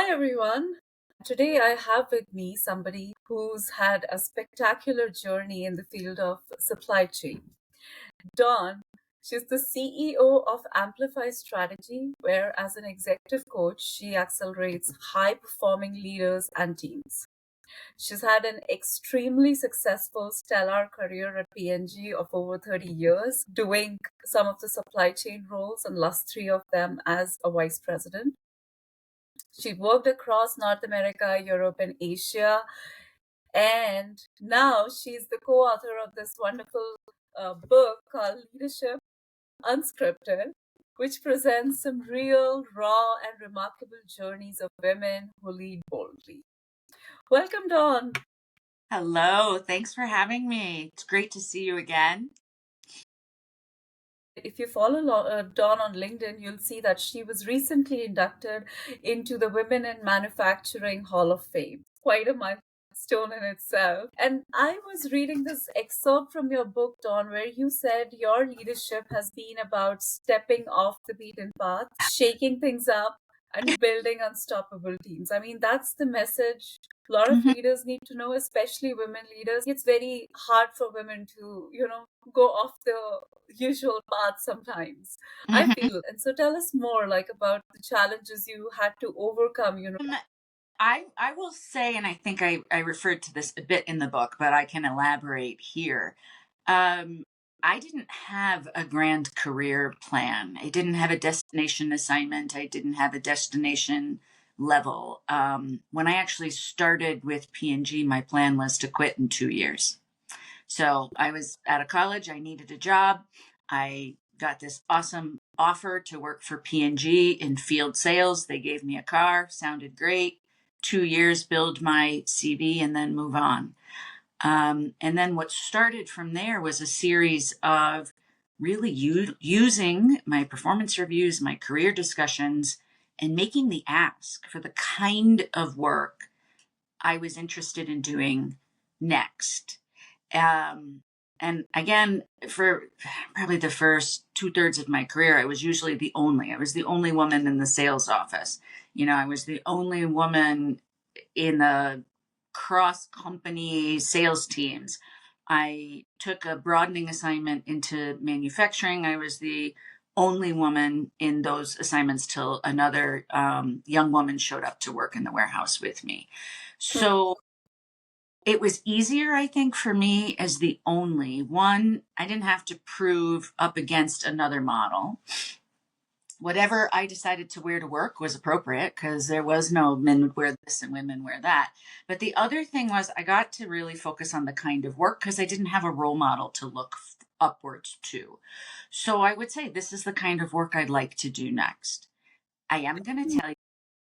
Hi, everyone. Today I have with me somebody who's had a spectacular journey in the field of supply chain. Dawn, she's the CEO of Amplify Strategy, where as an executive coach, she accelerates high performing leaders and teams. She's had an extremely successful, stellar career at P&G of over 30 years, doing some of the supply chain roles, and last three of them as a vice president. She worked across North America, Europe, and Asia. And now she's the co author of this wonderful book called Leadership Unscripted, which presents some real, raw, and remarkable journeys of women who lead boldly. Welcome, Dawn. Hello, thanks for having me. It's great to see you again. If you follow Dawn on LinkedIn, you'll see that she was recently inducted into the Women in Manufacturing Hall of Fame. Quite a milestone in itself. And I was reading this excerpt from your book, Dawn, where you said your leadership has been about stepping off the beaten path, shaking things up, and building unstoppable teams. I mean, that's the message a lot of Mhm. leaders need to know, especially women leaders. It's very hard for women to, go off the usual path sometimes, I Mhm. feel. And so tell us more like about the challenges you had to overcome. Um, I will say, and I think I referred to this a bit in the book, but I can elaborate here. Um, I didn't have a grand career plan. I didn't have a destination assignment. I didn't have a destination level. When I actually started with P&G, my plan was to quit in 2 years. So I was out of college. I needed a job. I got this awesome offer to work for P&G in field sales. They gave me a car, sounded great. 2 years, build my CV, and then move on. And then what started from there was a series of really using my performance reviews, my career discussions, and making the ask for the kind of work I was interested in doing next. Um, and again, for probably the first 2/3 of my career, I was the only woman in the sales office. I was the only woman in the cross company sales teams. I took a broadening assignment into manufacturing. I was the only woman in those assignments till another young woman showed up to work in the warehouse with me. So it was easier, I think, for me as the only one. I didn't have to prove up against another model. Whatever I decided to wear to work was appropriate because there was no men would wear this and women wear that. But the other thing was I got to really focus on the kind of work because I didn't have a role model to look upwards to. So I would say this is the kind of work I'd like to do next. I am going to tell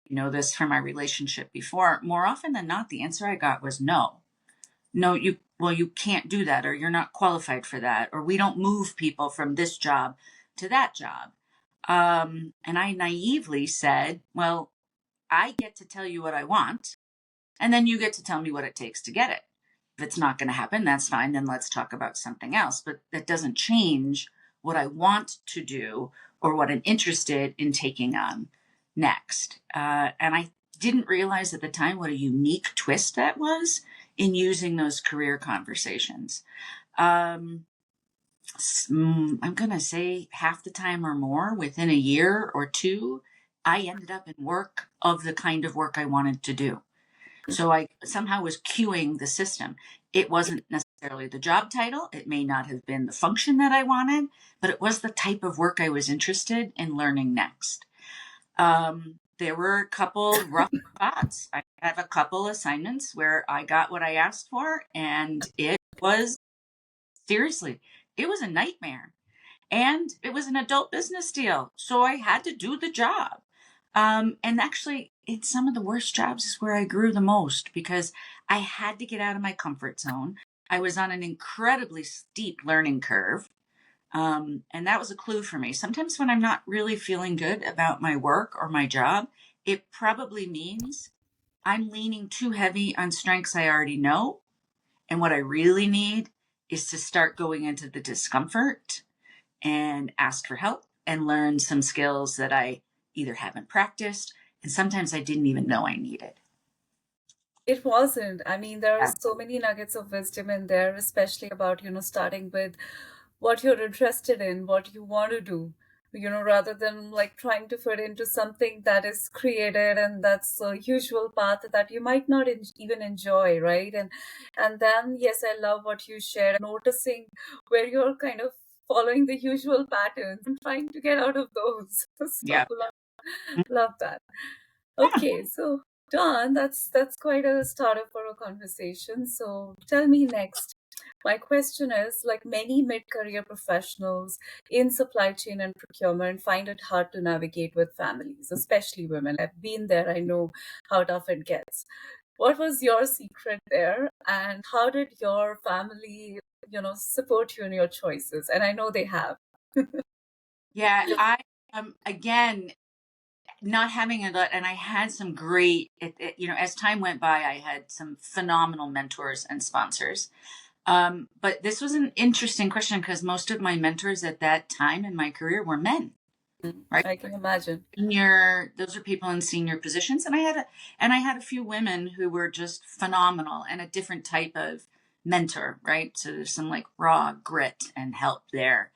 you, this from our relationship before. More often than not, the answer I got was no. No, you can't do that, or you're not qualified for that, or we don't move people from this job to that job. And I naively said, well, I get to tell you what I want, and then you get to tell me what it takes to get it. If it's not going to happen, that's fine. Then let's talk about something else. But that doesn't change what I want to do or what I'm interested in taking on next. And I didn't realize at the time what a unique twist that was in using those career conversations. I'm going to say half the time or more within a year or two, I ended up in work of the kind of work I wanted to do. So I somehow was cueing the system. It wasn't necessarily the job title. It may not have been the function that I wanted, but it was the type of work I was interested in learning next. There were a couple rough spots. I had a couple assignments where I got what I asked for, and it was seriously, it was a nightmare. And it was an adult business deal. So I had to do the job. And actually, it's some of the worst jobs is where I grew the most because I had to get out of my comfort zone. I was on an incredibly steep learning curve. And that was a clue for me. Sometimes when I'm not really feeling good about my work or my job, it probably means I'm leaning too heavy on strengths I already know. And what I really need is to start going into the discomfort and ask for help and learn some skills that I either haven't practiced, And sometimes I didn't even know I needed. It wasn't. I mean, there are Yeah. so many nuggets of wisdom in there, especially about, starting with what you're interested in, what you want to do, rather than like trying to fit into something that is created and that's a usual path that you might not even enjoy, right? And then, yes, I love what you shared, noticing where you're kind of following the usual patterns and trying to get out of those. So Yeah. love that. Okay, so Don, that's quite a starter for a conversation. So tell me next. My question is, like many mid-career professionals in supply chain and procurement find it hard to navigate with families, especially women. I've been there, I know how tough it gets. What was your secret there, and how did your family, support you in your choices? And I know they have. Yeah. I, again, not having a lot, and I had some great, as time went by, I had some phenomenal mentors and sponsors. But this was an interesting question because most of my mentors at that time in my career were men, right? I can imagine. Senior, those are people in senior positions, and I had a few women who were just phenomenal and a different type of mentor, right? So there's some like raw grit and help there.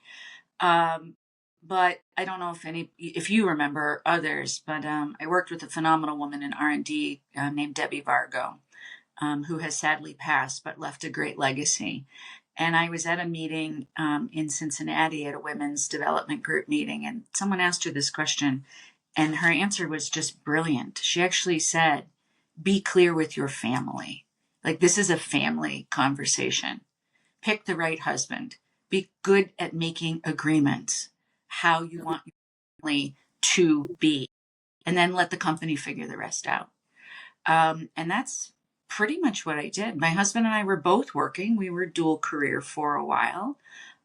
Um, but I don't know if you remember others, but I worked with a phenomenal woman in R&D named Debbie Vargo, who has sadly passed but left a great legacy. And I was at a meeting in Cincinnati at a women's development group meeting, and someone asked her this question, and her answer was just brilliant. She actually said, "Be clear with your family. Like, this is a family conversation. Pick the right husband. Be good at making agreements, how you want your family to be, and then let the company figure the rest out." And that's pretty much what I did. My husband and I were both working. We were dual career for a while.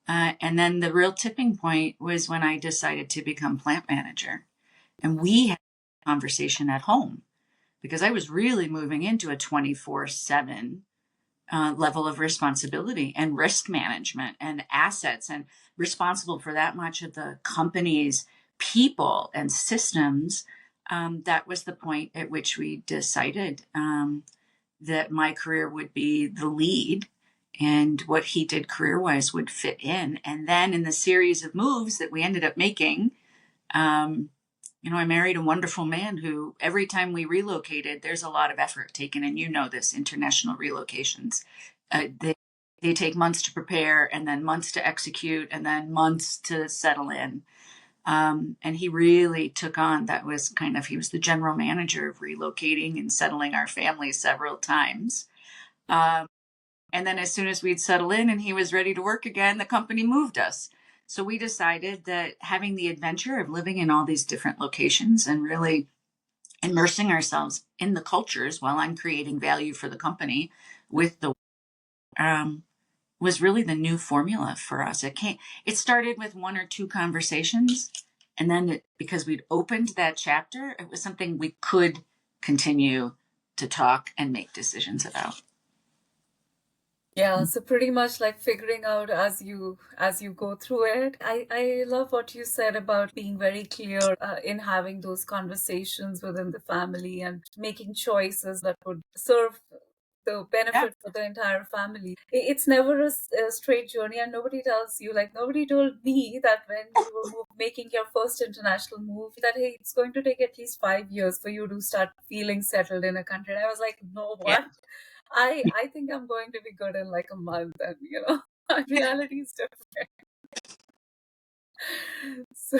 And then the real tipping point was when I decided to become plant manager. And we had a conversation at home because I was really moving into a 24/7 level of responsibility and risk management and assets, and responsible for that much of the company's people and systems. That was the point at which we decided that my career would be the lead and what he did career wise would fit in. And then in the series of moves that we ended up making, um, I married a wonderful man who every time we relocated, there's a lot of effort taken. And this international relocations, they take months to prepare and then months to execute and then months to settle in. And he really took on he was the general manager of relocating and settling our family several times. Um, and then as soon as we'd settle in and he was ready to work again, the company moved us. So we decided that having the adventure of living in all these different locations and really immersing ourselves in the cultures while I'm creating value for the company with the um, was really the new formula for us. It started with one or two conversations, and then because we'd opened that chapter, it was something we could continue to talk and make decisions about. Yeah, so pretty much like figuring out as you go through it. I love what you said about being very clear in having those conversations within the family and making choices that would serve the Yeah, benefit for the entire family. It's never a straight journey, and nobody tells you, like nobody told me that when you were making your first international move, that hey, it's going to take at least 5 years for you to start feeling settled in a country. And I was like, no, yeah, what? I think I'm going to be good in like a month, and reality is different. So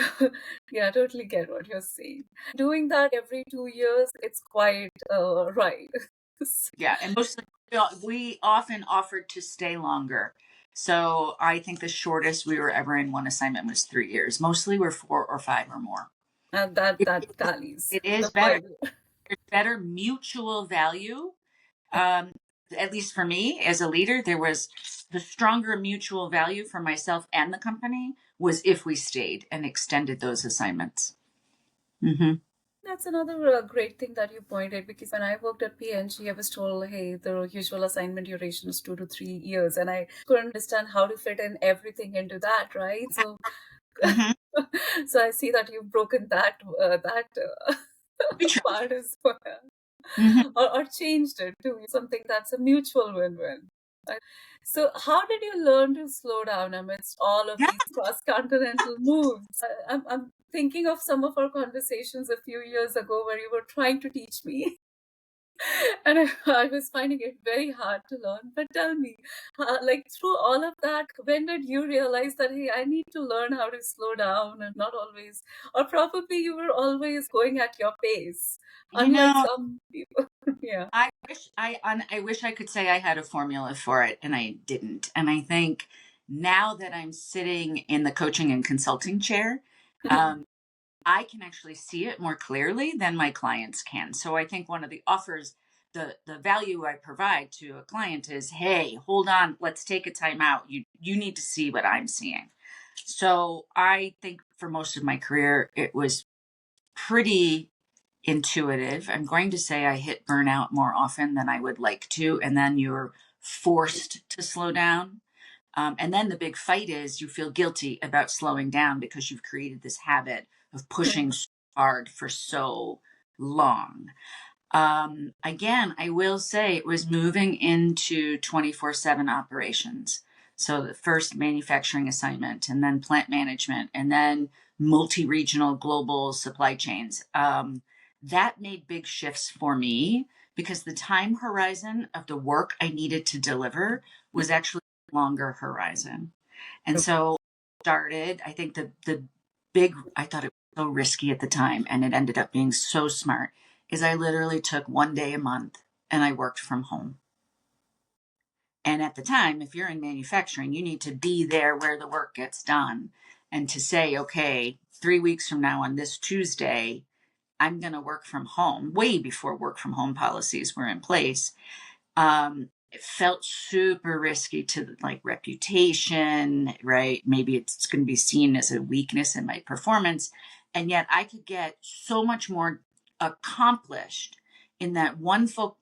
yeah, I totally get what you're saying. Doing that every 2 years, it's quite right. yeah. And mostly we often offered to stay longer. So I think the shortest we were ever in one assignment was 3 years. Mostly we're 4 or 5 or more. And that It, that tallies. it is The better. 5 years. There's better mutual value. Um, at least for me as a leader, there was the stronger mutual value for myself and the company was if we stayed and extended those assignments. Hmm. That's another great thing that you pointed, because when I worked at PNG, I was told, hey, the usual assignment duration is 2 to 3 years, and I couldn't understand how to fit in everything into that, right? So, Hmm. so I see that you've broken that We try. part as well, Mhm. or changed it to something that's a mutual win-win. So, how did you learn to slow down amidst all of Yeah, these cross-continental moves? I'm thinking of some of our conversations a few years ago where you were trying to teach me, and I was finding it very hard to learn. But tell me, like through all of that, when did you realize that, hey, I need to learn how to slow down and not always, or probably you were always going at your pace, you unlike know, some people. Yeah. I wish I could say I had a formula for it, and I didn't. And I think now that I'm sitting in the coaching and consulting chair, um, I can actually see it more clearly than my clients can. So I think one of the offers, the value I provide to a client is, hey, hold on, let's take a time out. You need to see what I'm seeing. So I think for most of my career, it was pretty intuitive. I'm going to say I hit burnout more often than I would like to, and then you're forced to slow down. And then the big fight is you feel guilty about slowing down because you've created this habit of pushing so hard for so long. Again, I will say it was moving into 24/7 operations. So the first manufacturing assignment, and then plant management, and then multi regional global supply chains. That made big shifts for me because the time horizon of the work I needed to deliver was actually a longer horizon. And so started, I think I thought it was so risky at the time, and it ended up being so smart, is I literally took 1 day a month and I worked from home. And at the time, if you're in manufacturing, you need to be there where the work gets done. And to say, okay, 3 weeks from now on this Tuesday, I'm going to work from home, way before work from home policies were in place. It felt super risky to like reputation, right? Maybe it's going to be seen as a weakness in my performance. And yet I could get so much more accomplished in that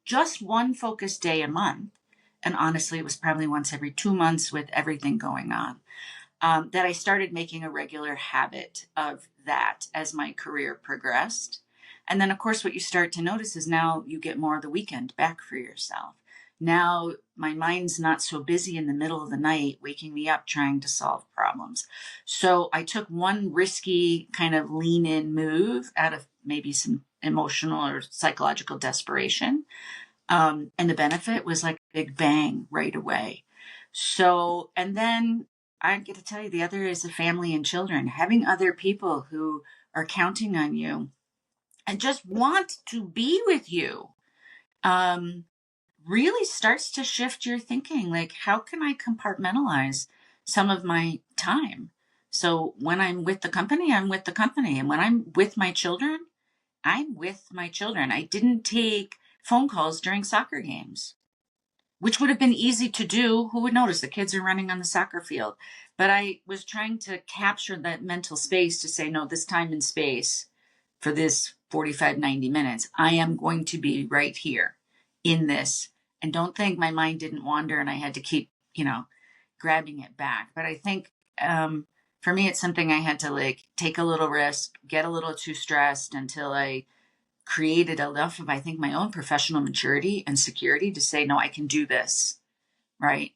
just one focused day a month. And honestly, it was probably once every 2 months with everything going on, that I started making a regular habit of that as my career progressed. And then, of course, what you start to notice is now you get more of the weekend back for yourself. Now, my mind's not so busy in the middle of the night, waking me up trying to solve problems. So I took one risky kind of lean in move out of maybe some emotional or psychological desperation. And the benefit was like a big bang right away. So, and then I get to tell you, the other is the family and children, having other people who are counting on you and just want to be with you. Um, Really starts to shift your thinking. Like, how can I compartmentalize some of my time? So when I'm with the company, I'm with the company. And when I'm with my children, I'm with my children. I didn't take phone calls during soccer games, which would have been easy to do. Who would notice? The kids are running on the soccer field. But I was trying to capture that mental space to say, no, this time and space for this 45, 90 minutes, I am going to be right here in this. And don't think my mind didn't wander and I had to keep, grabbing it back. But I think for me, it's something I had to like take a little risk, get a little too stressed until I created enough of, I think, my own professional maturity and security to say, no, I can do this, right?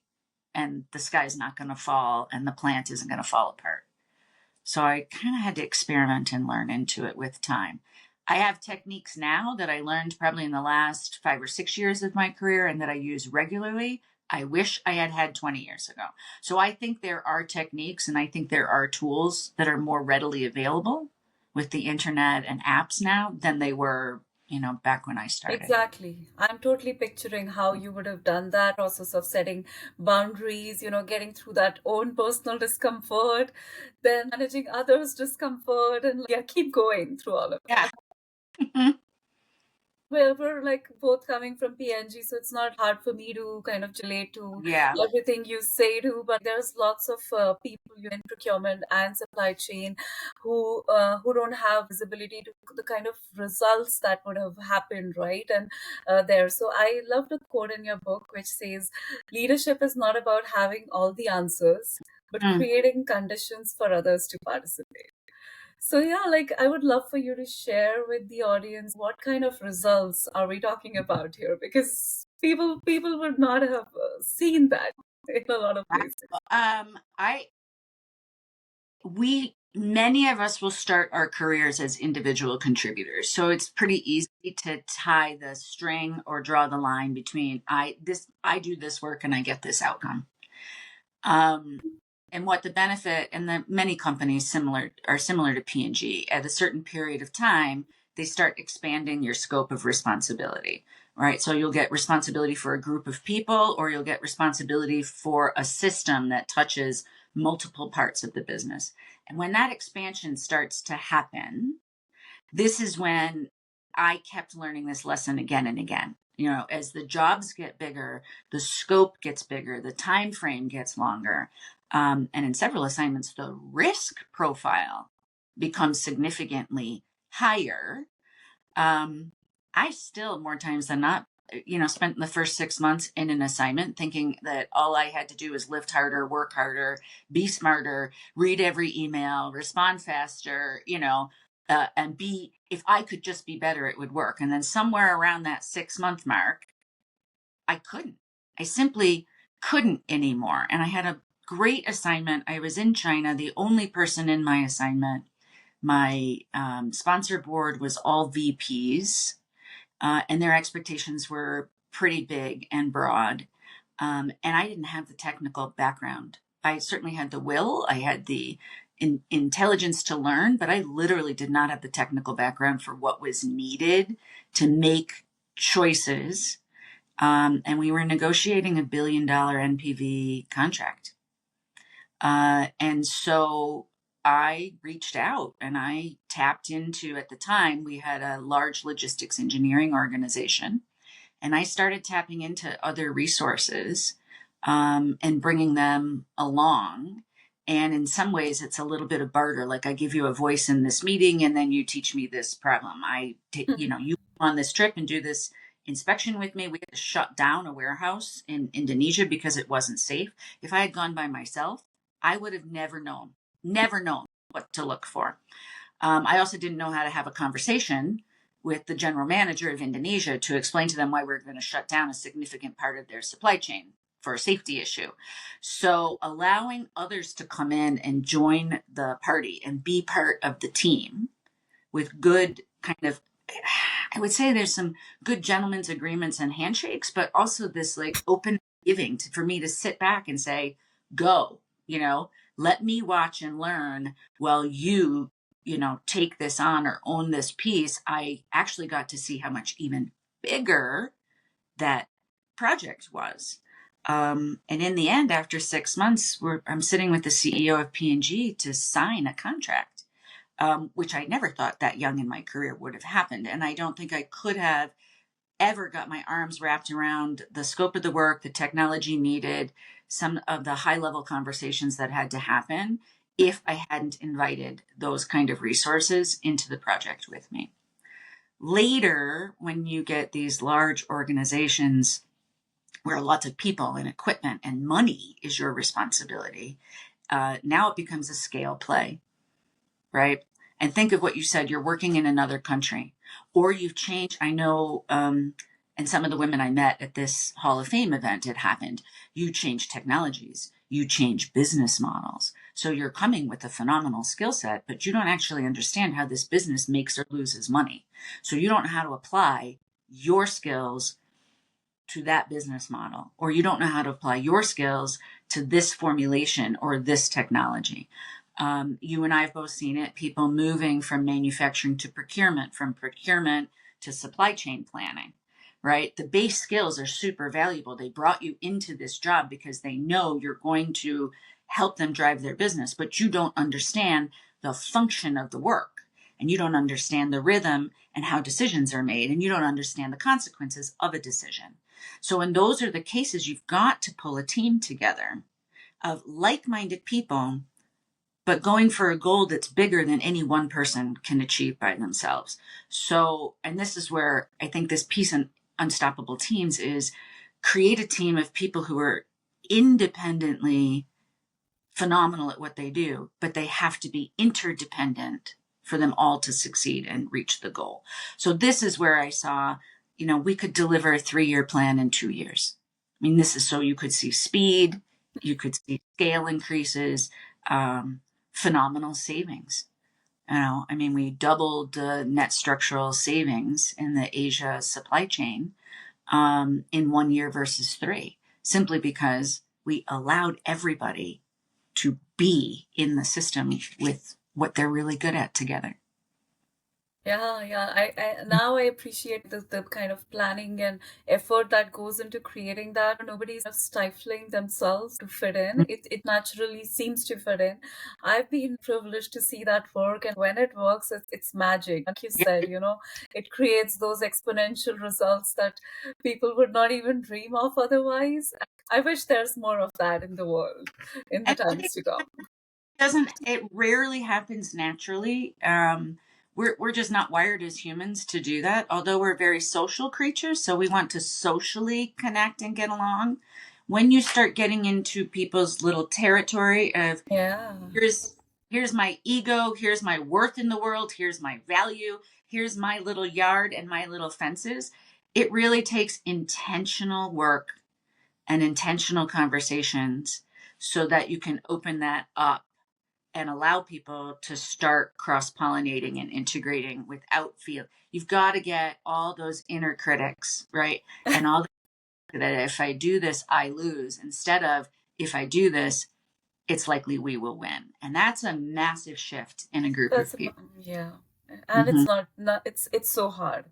And the sky's not going to fall and the plant isn't going to fall apart. So I kind of had to experiment and learn into it with time. I have techniques now that I learned probably in the last 5 or 6 years of my career and that I use regularly. I wish I had had 20 years ago. So I think there are techniques and I think there are tools that are more readily available with the internet and apps now than they were, back when I started. Exactly. I'm totally picturing how you would have done that process of setting boundaries, getting through that own personal discomfort, then managing others' discomfort, and yeah, keep going through all of Yeah. that. Well, we're like both coming from PNG, so it's not hard for me to kind of relate to Yeah. everything you say to. But there's lots of people in procurement and supply chain who don't have visibility to the kind of results that would have happened, right? And there, so I love the quote in your book which says, "Leadership is not about having all the answers, but Mm. creating conditions for others to participate." So yeah, like I would love for you to share with the audience what kind of results are we talking about here, because people would not have seen that in a lot of places. I we many of us will start our careers as individual contributors, so it's pretty easy to tie the string or draw the line between I do this work and I get this outcome. um, and what the benefit, and the many companies similar to P&G. At a certain period of time, they start expanding your scope of responsibility, right? So you'll get responsibility for a group of people, or you'll get responsibility for a system that touches multiple parts of the business. And when that expansion starts to happen, this is when I kept learning this lesson again and again. You know, as the jobs get bigger, the scope gets bigger, the time frame gets longer, and in several assignments, the risk profile becomes significantly higher. um, I still, more times than not, spent the first 6 months in an assignment thinking that all I had to do was lift harder, work harder, be smarter, read every email, respond faster, and if I could just be better, it would work. And then somewhere around that 6 month mark, I couldn't. I simply couldn't anymore. And I had a great assignment. I was in China, the only person in my assignment. My sponsor board was all VPs, and their expectations were pretty big and broad. And I didn't have the technical background. I certainly had the will, I had the intelligence to learn, but I literally did not have the technical background for what was needed to make choices. And we were negotiating $1 billion NPV contract. And so I reached out and I tapped into, at the time, we had a large logistics engineering organization, and I started tapping into other resources, and bringing them along. And in some ways, it's a little bit of barter. Like, I give you a voice in this meeting, and then you teach me this problem. I take, you on this trip and do this inspection with me. We had to shut down a warehouse in Indonesia because it wasn't safe. If I had gone by myself, I would have never known what to look for. I also didn't know how to have a conversation with the general manager of Indonesia to explain to them why we're going to shut down a significant part of their supply chain for a safety issue. So allowing others to come in and join the party and be part of the team with good kind of, I would say there's some good gentlemen's agreements and handshakes, but also this like open giving for me to sit back and say, go, let me watch and learn while take this on or own this piece. I actually got to see how much even bigger that project was. And in the end, after 6 months, I'm sitting with the CEO of P&G to sign a contract, which I never thought that young in my career would have happened. And I don't think I could have ever got my arms wrapped around the scope of the work, the technology needed, some of the high level conversations that had to happen, if I hadn't invited those kind of resources into the project with me. Later, when you get these large organizations where lots of people and equipment and money is your responsibility, now it becomes a scale play, right? And think of what you said, you're working in another country, or you've changed. I know, and some of the women I met at this Hall of Fame event, it happened. You change technologies, you change business models. So you're coming with a phenomenal skill set, but you don't actually understand how this business makes or loses money. So you don't know how to apply your skills to that business model, or you don't know how to apply your skills to this formulation or this technology. You and I have both seen it, people moving from manufacturing to procurement, from procurement to supply chain planning, right? The base skills are super valuable. They brought you into this job because they know you're going to help them drive their business, but you don't understand the function of the work, and you don't understand the rhythm and how decisions are made, and you don't understand the consequences of a decision. So when those are the cases, you've got to pull a team together of like-minded people, but going for a goal that's bigger than any one person can achieve by themselves. So, and this is where I think this piece in Unstoppable Teams is create a team of people who are independently phenomenal at what they do, but they have to be interdependent for them all to succeed and reach the goal. So this is where I saw, we could deliver a 3-year plan in 2 years. I mean, this is so you could see speed, you could see scale increases, phenomenal savings. I mean, we doubled the net structural savings in the Asia supply chain in 1 year versus 3, simply because we allowed everybody to be in the system with what they're really good at together. Yeah, yeah. I now I appreciate the kind of planning and effort that goes into creating that. Nobody's stifling themselves to fit in. It naturally seems to fit in. I've been privileged to see that work, and when it works, it's magic. Like you Yeah, said, it creates those exponential results that people would not even dream of otherwise. I wish there's more of that in the world in the and times to come. it rarely happens naturally. We're just not wired as humans to do that, although we're very social creatures, so we want to socially connect and get along. When you start getting into people's little territory of Yeah, here's here's my ego, here's my worth in the world, here's my value, here's my little yard and my little fences, it really takes intentional work and intentional conversations so that you can open that up and allow people to start cross pollinating and integrating without feel. You've got to get all those inner critics, right? And all that if I do this, I lose, instead of if I do this, it's likely we will win. And that's a massive shift in a group that's of people. yeah, and it's Hmm. not it's so hard.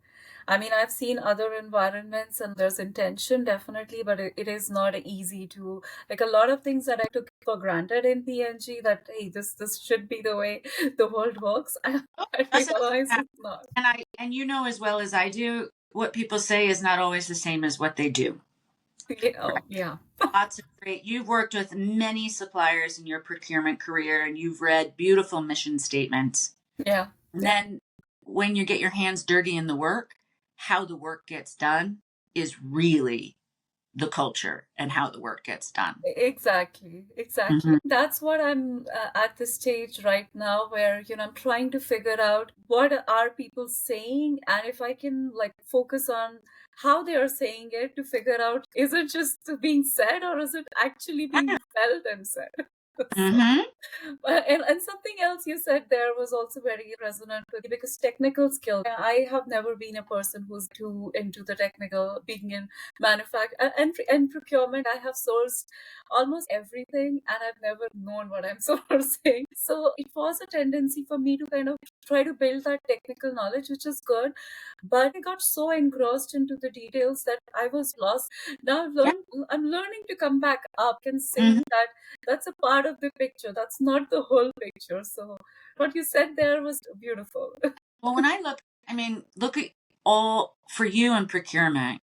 I mean, I've seen other environments and there's intention definitely, but it is not easy to like a lot of things that I took for granted in PNG that hey, this should be the way the world works. I Doesn't realize happen. it's not. And as well as I do, what people say is not always the same as what they do. Yeah, oh, yeah, Lots of great. You've worked with many suppliers in your procurement career, and you've read beautiful mission statements. yeah, And yeah. then when you get your hands dirty in the work, how the work gets done is really the culture and how the work gets done. Exactly, exactly. Hmm. That's what I'm at the stage right now where, I'm trying to figure out what are people saying and if I can like focus on how they are saying it to figure out is it just being said or is it actually being felt and said? So Hmm. and something else you said there was also very resonant with me because technical skill. I have never been a person who's too into the technical, being in manufacture and procurement. I have sourced almost everything, and I've never known what I'm sourcing. So it was a tendency for me to kind of try to build that technical knowledge, which is good. But I got so engrossed into the details that I was lost. Now Yeah. I'm learning to come back up and Hmm. saying that that's a part of the picture. That's not the whole picture. So what you said there was beautiful. Well, when I look, look at all for you in procurement.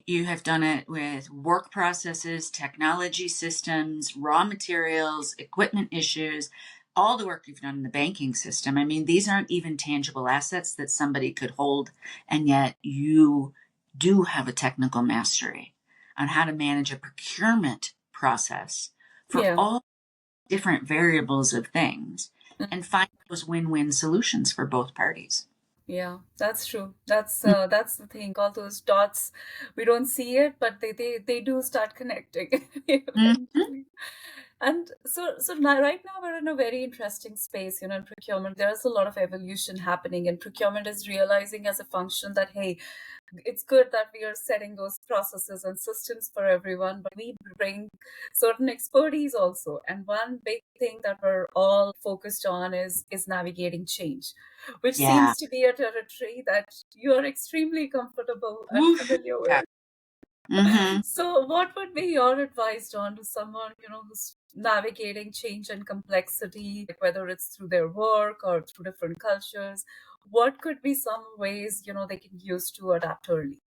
You have done it with work processes, technology systems, raw materials, equipment issues, all the work you've done in the banking system. These aren't even tangible assets that somebody could hold, and yet you do have a technical mastery on how to manage a procurement process for Yeah. all different variables of things Mm. and find those win-win solutions for both parties. Yeah, that's true. That's the thing. All those dots, we don't see it, but they do start connecting Mm-hmm. eventually. And so now, right now we're in a very interesting space, in procurement. There's a lot of evolution happening, and procurement is realizing as a function that hey, it's good that we are setting those processes and systems for everyone, but we bring certain expertise also. And one big thing that we're all focused on is navigating change, which Yeah. seems to be a territory that you are extremely comfortable and Woof. familiar Yeah. with. Mm-hmm. So, what would be your advice, John, to someone who's navigating change and complexity, like whether it's through their work or through different cultures? What could be some ways they can use to adapt early?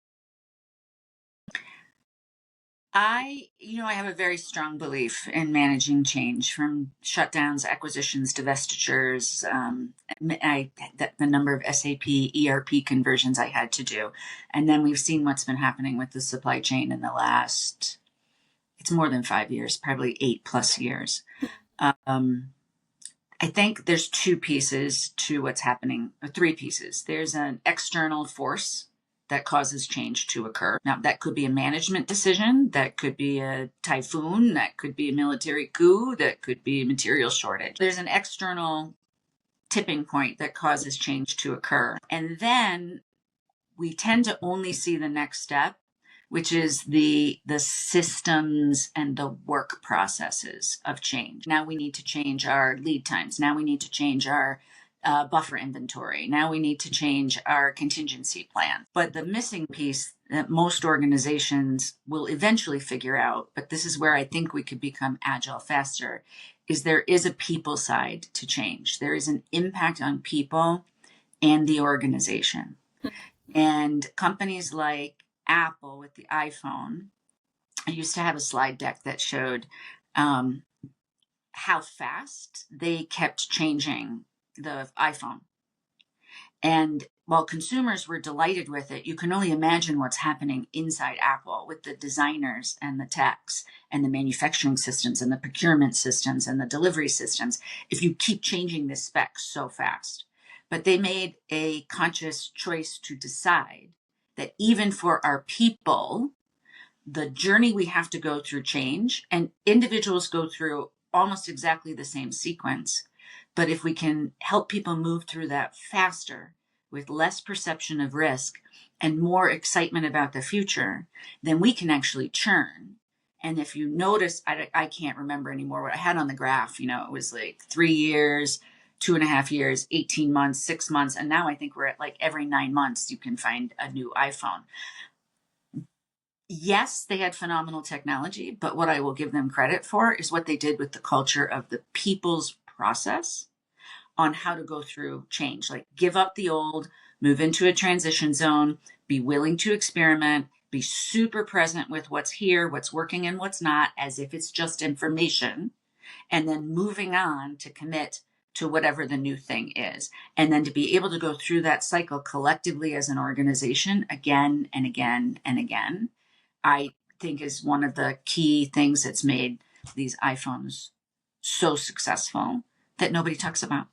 I have a very strong belief in managing change from shutdowns, acquisitions, divestitures. The number of SAP ERP conversions I had to do, and then we've seen what's been happening with the supply chain in the last. It's more than 5 years, probably 8+ years. Um, I think there's two pieces to what's happening, or three pieces. There's an external force that causes change to occur. Now, that could be a management decision, that could be a typhoon, that could be a military coup, that could be a material shortage. There's an external tipping point that causes change to occur. And then we tend to only see the next step, which is the systems and the work processes of change. Now we need to change our lead times. Now we need to change our buffer inventory. Now we need to change our contingency plan. But the missing piece that most organizations will eventually figure out, but this is where I think we could become agile faster, is there is a people side to change. There is an impact on people and the organization. And companies like Apple with the iPhone, I used to have a slide deck that showed how fast they kept changing the iPhone. And while consumers were delighted with it, you can only imagine what's happening inside Apple with the designers and the techs and the manufacturing systems and the procurement systems and the delivery systems if you keep changing the specs so fast. But they made a conscious choice to decide that even for our people, the journey we have to go through change, and individuals go through almost exactly the same sequence. But if we can help people move through that faster with less perception of risk and more excitement about the future, then we can actually churn. And if you notice, I can't remember anymore what I had on the graph. It was like 3 years, 2.5 years, 18 months, 6 months. And now I think we're at like every 9 months, you can find a new iPhone. Yes, they had phenomenal technology, but what I will give them credit for is what they did with the culture of the people's process on how to go through change. Like, give up the old, move into a transition zone, be willing to experiment, be super present with what's here, what's working and what's not, as if it's just information, and then moving on to commit to whatever the new thing is. And then to be able to go through that cycle collectively as an organization again and again and again, I think is one of the key things that's made these iPhones so successful that nobody talks about.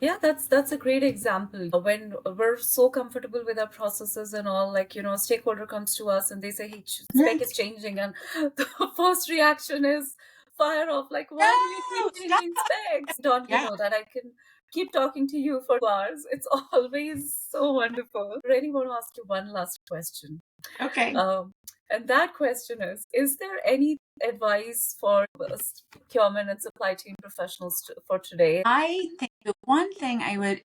Yeah, that's a great example. When we're so comfortable with our processes and all, like, a stakeholder comes to us and they say, hey, spec is changing. And the first reaction is fire off, like, why do you No, keep changing specs? Don, yeah. that I can keep talking to you for hours. It's always so wonderful. I really want to ask you one last question. Okay. And that question is there any advice for procurement and supply chain professionals for today? I think the one thing I would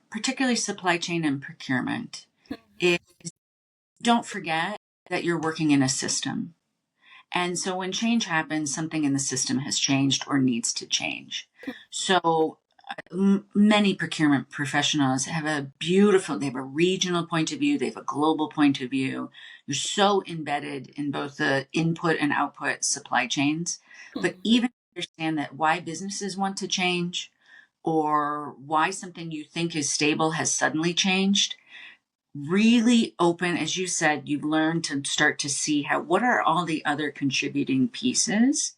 particularly supply chain and procurement, is don't forget that you're working in a system. And so when change happens, something in the system has changed or needs to change. So many procurement professionals have they have a regional point of view, they have a global point of view. You're so embedded in both the input and output supply chains. But even understand that why businesses want to change or why something you think is stable has suddenly changed, really open, as you said, you've learned to start to see what are all the other contributing pieces.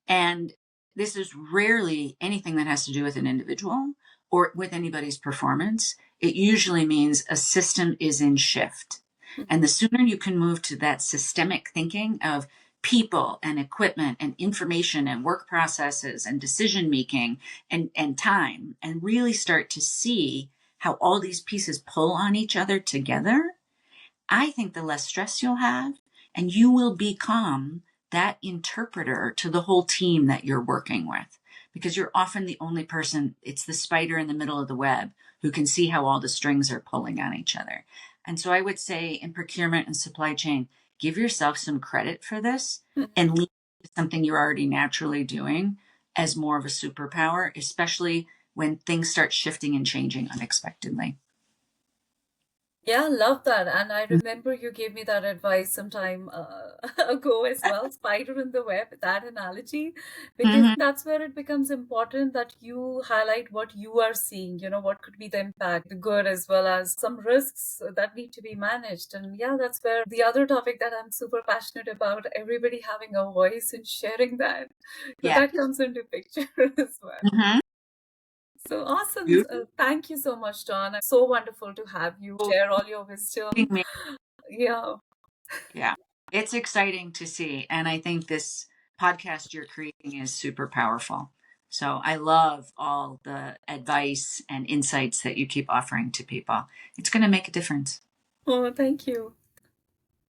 And this is rarely anything that has to do with an individual or with anybody's performance. It usually means a system is in shift. And the sooner you can move to that systemic thinking of people and equipment and information and work processes and decision making and time, and really start to see how all these pieces pull on each other together, I think the less stress you'll have, and you will become that interpreter to the whole team that you're working with, because you're often the only person, it's the spider in the middle of the web who can see how all the strings are pulling on each other. And so I would say in procurement and supply chain, give yourself some credit for this and lean into something you're already naturally doing as more of a superpower, especially when things start shifting and changing unexpectedly. Yeah, love that. And I remember you gave me that advice some time ago as well, spider in the web, that analogy, because Mhm. that's where it becomes important that you highlight what you are seeing, what could be the impact, the good as well as some risks that need to be managed. And yeah, that's where the other topic that I'm super passionate about, everybody having a voice and sharing that, Yeah. that comes into picture as well. Mhm. So awesome. Beautiful. Thank you so much, Don. So wonderful to have you share all your wisdom. Me. Yeah. Yeah. It's exciting to see. And I think this podcast you're creating is super powerful. So I love all the advice and insights that you keep offering to people. It's going to make a difference. Oh, thank you.